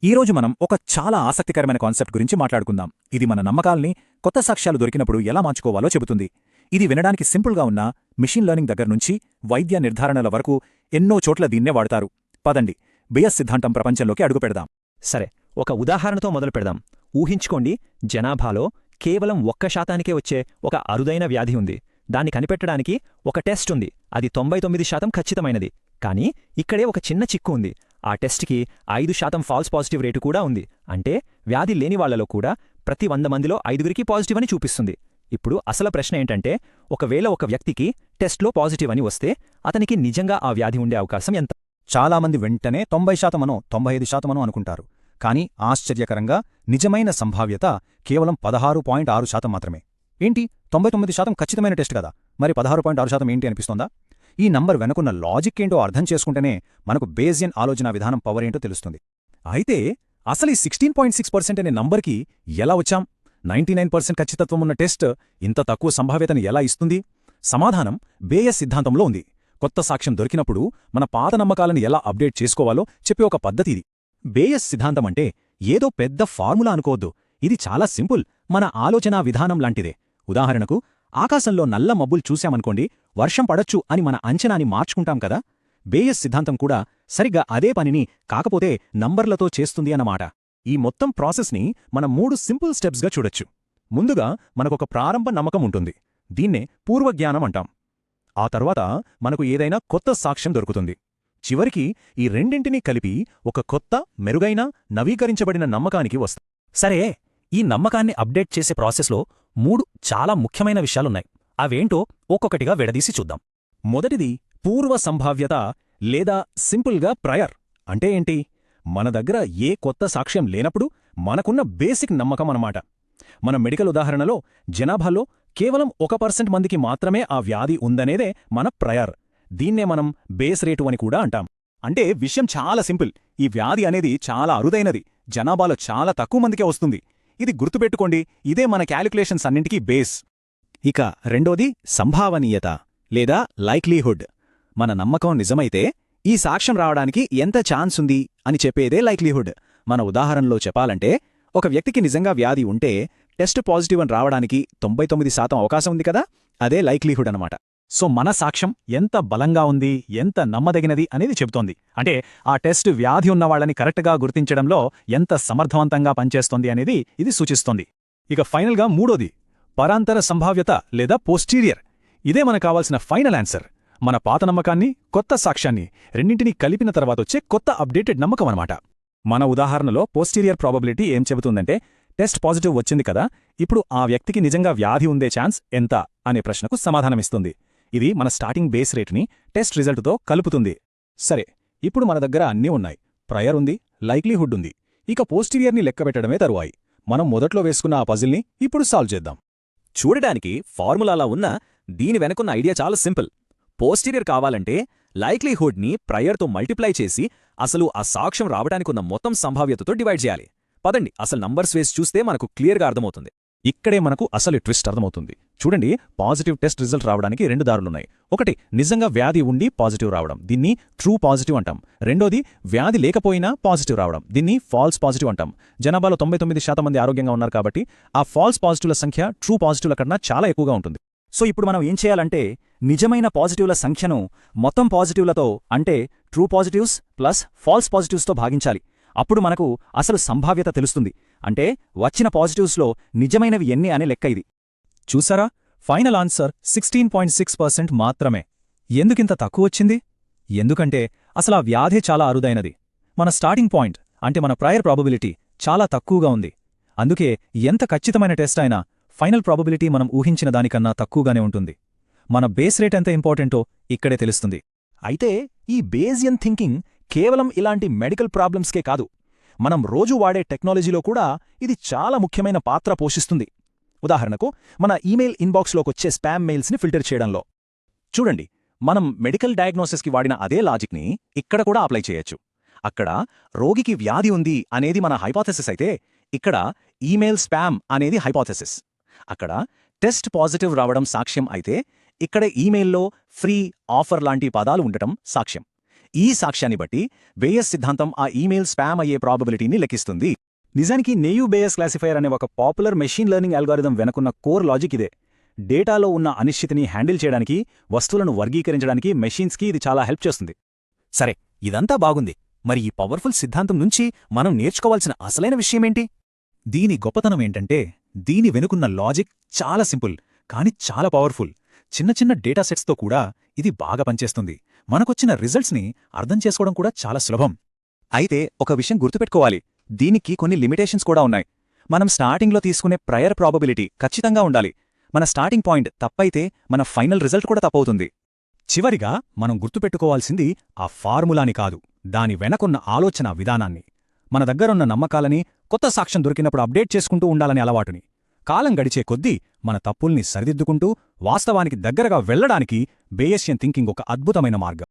ఈరోజు మనం ఒక చాలా ఆసక్తికరమైన కాన్సెప్ట్ గురించి మాట్లాడుకుందాం. ఇది మన నమ్మకాల్ని కొత్త సాక్ష్యాలు దొరికినప్పుడు ఎలా మార్చుకోవాలో చెబుతుంది. ఇది వినడానికి సింపుల్గా ఉన్నా మిషన్ లెర్నింగ్ దగ్గర్నుంచి వైద్య నిర్ధారణల వరకు ఎన్నో చోట్ల దీన్నే వాడతారు. పదండి, బేయస్ సిద్ధాంతం ప్రపంచంలోకి అడుగుపెడదాం. సరే, ఒక ఉదాహరణతో మొదలు పెడదాం. ఊహించుకోండి, జనాభాలో కేవలం 1% వచ్చే ఒక అరుదైన వ్యాధి ఉంది. దాన్ని కనిపెట్టడానికి ఒక టెస్ట్ ఉంది. అది 99% ఖచ్చితమైనది. కానీ ఇక్కడే ఒక చిన్న చిక్కు ఉంది. ఆ టెస్ట్కి 5% ఫాల్స్ పాజిటివ్ రేటు కూడా ఉంది. అంటే వ్యాధి లేని వాళ్లలో కూడా ప్రతి 100 మందిలో 5గురికి పాజిటివ్ అని చూపిస్తుంది. ఇప్పుడు అసలు ప్రశ్న ఏంటంటే, ఒకవేళ ఒక వ్యక్తికి టెస్ట్లో పాజిటివ్ అని వస్తే అతనికి నిజంగా ఆ వ్యాధి ఉండే అవకాశం ఎంత? చాలామంది వెంటనే 90%, 95% అనుకుంటారు. కానీ ఆశ్చర్యకరంగా నిజమైన సంభావ్యత కేవలం 16.6% మాత్రమే. ఏంటి, 99% ఖచ్చితమైన టెస్ట్ కదా, మరి 16.6% ఏంటి అనిపిస్తోందా? ఈ నంబర్ వెనుకున్న లాజిక్ ఏంటో అర్థం చేసుకుంటేనే మనకు బేసియన్ ఆలోచన విధానం పవర్ ఏంటో తెలుస్తుంది. అయితే అసలు ఈ 16.6% అనే నంబర్కి ఎలా వచ్చాం? 99% ఖచ్చితత్వం ఉన్న టెస్ట్ ఇంత తక్కువ సంభావ్యతను ఎలా ఇస్తుంది? సమాధానం బేయస్ సిద్ధాంతంలో ఉంది. కొత్త సాక్ష్యం దొరికినప్పుడు మన పాత నమ్మకాలను ఎలా అప్డేట్ చేసుకోవాలో చెప్పే ఒక పద్ధతి ఇది. బేయస్ సిద్ధాంతం అంటే ఏదో పెద్ద ఫార్ములా అనుకోవద్దు. ఇది చాలా సింపుల్, మన ఆలోచనా విధానం లాంటిదే. ఉదాహరణకు, ఆకాశంలో నల్ల మబ్బులు చూశామనుకోండి, వర్షం పడొచ్చు అని మన అంచనాని మార్చుకుంటాం కదా. బేయస్ సిద్ధాంతం కూడా సరిగ్గా అదే పనిని, కాకపోతే నంబర్లతో చేస్తుంది అన్నమాట. ఈ మొత్తం ప్రాసెస్ని మనం 3 సింపుల్ స్టెప్స్గా చూడొచ్చు. ముందుగా మనకొక ప్రారంభ నమ్మకం ఉంటుంది. దీన్నే పూర్వజ్ఞానం అంటాం. ఆ తర్వాత మనకు ఏదైనా కొత్త సాక్ష్యం దొరుకుతుంది. చివరికి ఈ రెండింటినీ కలిపి ఒక కొత్త, మెరుగైన, నవీకరించబడిన నమ్మకానికి వస్తాం. సరే, ఈ నమ్మకాన్ని అప్డేట్ చేసే ప్రాసెస్లో 3 చాలా ముఖ్యమైన విషయాలున్నాయి. అవేంటో ఒక్కొక్కటిగా విడదీసి చూద్దాం. మొదటిది పూర్వ సంభావ్యత, లేదా సింపుల్గా ప్రయర్. అంటే ఏంటి? మన దగ్గర ఏ కొత్త సాక్ష్యం లేనప్పుడు మనకున్న బేసిక్ నమ్మకం అన్నమాట. మన మెడికల్ ఉదాహరణలో జనాభాలో కేవలం 1% మందికి మాత్రమే ఆ వ్యాధి ఉందనేదే మన ప్రయర్. దీన్నే మనం బేస్ రేటు అని కూడా అంటాం. అంటే విషయం చాలా సింపుల్. ఈ వ్యాధి అనేది చాలా అరుదైనది, జనాభాలో చాలా తక్కువ మందికే వస్తుంది. ఇది గుర్తుపెట్టుకోండి, ఇదే మన క్యాలిక్యులేషన్స్ అన్నింటికీ బేస్. ఇక రెండోది సంభావనీయత, లేదా లైక్లీహుడ్. మన నమ్మకం నిజమైతే ఈ సాక్ష్యం రావడానికి ఎంత ఛాన్స్ ఉంది అని చెప్పేదే లైక్లీహుడ్. మన ఉదాహరణలో చెప్పాలంటే, ఒక వ్యక్తికి నిజంగా వ్యాధి ఉంటే టెస్ట్ పాజిటివ్ అని రావడానికి 99% అవకాశం ఉంది కదా, అదే లైక్లీహుడ్ అనమాట. సో మన సాక్ష్యం ఎంత బలంగా ఉంది, ఎంత నమ్మదగినది అనేది చెబుతోంది. అంటే ఆ టెస్ట్ వ్యాధి ఉన్నవాళ్లని కరెక్ట్గా గుర్తించడంలో ఎంత సమర్థవంతంగా పనిచేస్తోంది అనేది ఇది సూచిస్తోంది. ఇక ఫైనల్గా మూడోది పరాంతర సంభావ్యత, లేదా పోస్టీరియర్. ఇదే మనకు కావాల్సిన ఫైనల్ ఆన్సర్. మన పాత నమ్మకాన్ని, కొత్త సాక్ష్యాన్ని రెండింటినీ కలిపిన తర్వాతొచ్చే కొత్త అప్డేటెడ్ నమ్మకం అనమాట. మన ఉదాహరణలో పోస్టీరియర్ ప్రాబబిలిటీ ఏం చెబుతుందంటే, టెస్ట్ పాజిటివ్ వచ్చింది కదా, ఇప్పుడు ఆ వ్యక్తికి నిజంగా వ్యాధి ఉండే ఛాన్స్ ఎంత అనే ప్రశ్నకు సమాధానమిస్తుంది. ఇది మన స్టార్టింగ్ బేస్ రేట్ని టెస్ట్ రిజల్టుతో కలుపుతుంది. సరే, ఇప్పుడు మన దగ్గర అన్నీ ఉన్నాయి. ప్రయర్ ఉంది, లైక్లీహుడ్ ఉంది. ఇక పోస్టీరియర్ని లెక్కబెట్టడమే తరువాయి. మనం మొదట్లో వేసుకున్న ఆ పజిల్ని ఇప్పుడు సాల్వ్ చేద్దాం. చూడడానికి ఫార్ములాలా ఉన్నా దీని వెనకున్న ఐడియా చాలా సింపుల్. పోస్టీరియర్ కావాలంటే లైక్లీహుడ్ని ప్రయర్తో మల్టిప్లై చేసి అసలు ఆ సాక్ష్యం రావడానికున్న మొత్తం సంభావ్యతతో డివైడ్ చేయాలి. పదండి, అసలు నంబర్స్ వేసి చూస్తే మనకు క్లియర్గా అర్థమవుతుంది. ఇక్కడే మనకు అసలు ట్విస్ట్ అర్థమవుతుంది. చూడండి, పాజిటివ్ టెస్ట్ రిజల్ట్ రావడానికి 2 దారులున్నాయి. ఒకటి, నిజంగా వ్యాధి ఉండి పాజిటివ్ రావడం, దీన్ని ట్రూ పాజిటివ్ అంటాం. రెండోది, వ్యాధి లేకపోయినా పాజిటివ్ రావడం, దీన్ని ఫాల్స్ పాజిటివ్ అంటాం. జనాభాలో 99% మంది ఆరోగ్యంగా ఉన్నారు కాబట్టి ఆ ఫాల్స్ పాజిటివ్ల సంఖ్య ట్రూ పాజిటివ్ల కన్నా చాలా ఎక్కువగా ఉంటుంది. సో ఇప్పుడు మనం ఏం చేయాలంటే, నిజమైన పాజిటివ్ల సంఖ్యను మొత్తం పాజిటివ్లతో, అంటే ట్రూ పాజిటివ్స్ ప్లస్ ఫాల్స్ పాజిటివ్స్తో భాగించాలి. అప్పుడు మనకు అసలు సంభావ్యత తెలుస్తుంది. అంటే వచ్చిన పాజిటివ్స్లో నిజమైనవి ఎన్ని అనే లెక్క ఇది. చూసారా, ఫైనల్ ఆన్సర్ 16.6% మాత్రమే. ఎందుకింత తక్కువ వచ్చింది? ఎందుకంటే అసలు ఆ వ్యాధే చాలా అరుదైనది. మన స్టార్టింగ్ పాయింట్, అంటే మన ప్రయర్ ప్రాబబిలిటీ చాలా తక్కువగా ఉంది. అందుకే ఎంత ఖచ్చితమైన టెస్ట్ అయినా ఫైనల్ ప్రాబబిలిటీ మనం ఊహించిన దానికన్నా తక్కువగానే ఉంటుంది. మన బేస్ రేట్ ఎంత ఇంపార్టెంటో ఇక్కడే తెలుస్తుంది. అయితే ఈ బేసియన్ థింకింగ్ కేవలం ఇలాంటి మెడికల్ ప్రాబ్లమ్స్కే కాదు, మనం రోజూ వాడే టెక్నాలజీలో కూడా ఇది చాలా ముఖ్యమైన పాత్ర పోషిస్తుంది. ఉదాహరణకు, మన ఈమెయిల్ ఇన్బాక్స్లోకొచ్చే స్పామ్ మెయిల్స్ని ఫిల్టర్ చేయడంలో. చూడండి, మనం మెడికల్ డయాగ్నోసిస్కి వాడిన అదే లాజిక్ని ఇక్కడ కూడా అప్లై చేయొచ్చు. అక్కడ రోగికి వ్యాధి ఉంది అనేది మన హైపోథెసిస్ అయితే, ఇక్కడ ఈమెయిల్ స్పామ్ అనేది హైపోథెసిస్. అక్కడ టెస్ట్ పాజిటివ్ రావడం సాక్ష్యం అయితే, ఇక్కడ ఈమెయిల్లో ఫ్రీ, ఆఫర్ లాంటి పదాలు ఉండటం సాక్ష్యం. ఈ సాక్ష్యాన్ని బట్టి బేయస్ సిద్ధాంతం ఆ ఈమెయిల్ స్పామ్ అయ్యే ప్రాబబిలిటీని లెక్కిస్తుంది. నిజానికి నేయు బేయస్ క్లాసిఫైయర్ అనే ఒక పాపులర్ మెషీన్ లెర్నింగ్ అల్గారిథం వెనుకున్న కోర్ లాజిక్ ఇదే. డేటాలో ఉన్న అనిశ్చితిని హ్యాండిల్ చేయడానికి, వస్తువులను వర్గీకరించడానికి మెషీన్స్కి ఇది చాలా హెల్ప్ చేస్తుంది. సరే, ఇదంతా బాగుంది. మరి ఈ పవర్ఫుల్ సిద్ధాంతం నుంచి మనం నేర్చుకోవాల్సిన అసలైన విషయమేంటి? దీని గొప్పతనం ఏంటంటే, దీని వెనుకున్న లాజిక్ చాలా సింపుల్, కానీ చాలా పవర్ఫుల్. చిన్న చిన్న డేటాసెట్స్తో కూడా ఇది బాగా పనిచేస్తుంది. మనకొచ్చిన రిజల్ట్స్ని అర్థం చేసుకోవడం కూడా చాలా సులభం. అయితే ఒక విషయం గుర్తుపెట్టుకోవాలి, దీనికి కొన్ని లిమిటేషన్స్ కూడా ఉన్నాయి. మనం స్టార్టింగ్లో తీసుకునే ప్రయర్ ప్రాబబిలిటీ ఖచ్చితంగా ఉండాలి. మన స్టార్టింగ్ పాయింట్ తప్పైతే మన ఫైనల్ రిజల్ట్ కూడా తప్పవుతుంది. చివరిగా మనం గుర్తుపెట్టుకోవాల్సింది ఆ ఫార్ములాని కాదు, దాని వెనకున్న ఆలోచన విధానాన్ని. మన దగ్గరున్న నమ్మకాలని కొత్త సాక్ష్యం దొరికినప్పుడు అప్డేట్ చేసుకుంటూ ఉండాలనే అలవాటుని. కాలం గడిచే కొద్దీ మన తప్పుల్ని సరిదిద్దుకుంటూ వాస్తవానికి దగ్గరగా వెళ్లడానికి బేయసియన్ థింకింగ్ ఒక అద్భుతమైన మార్గం.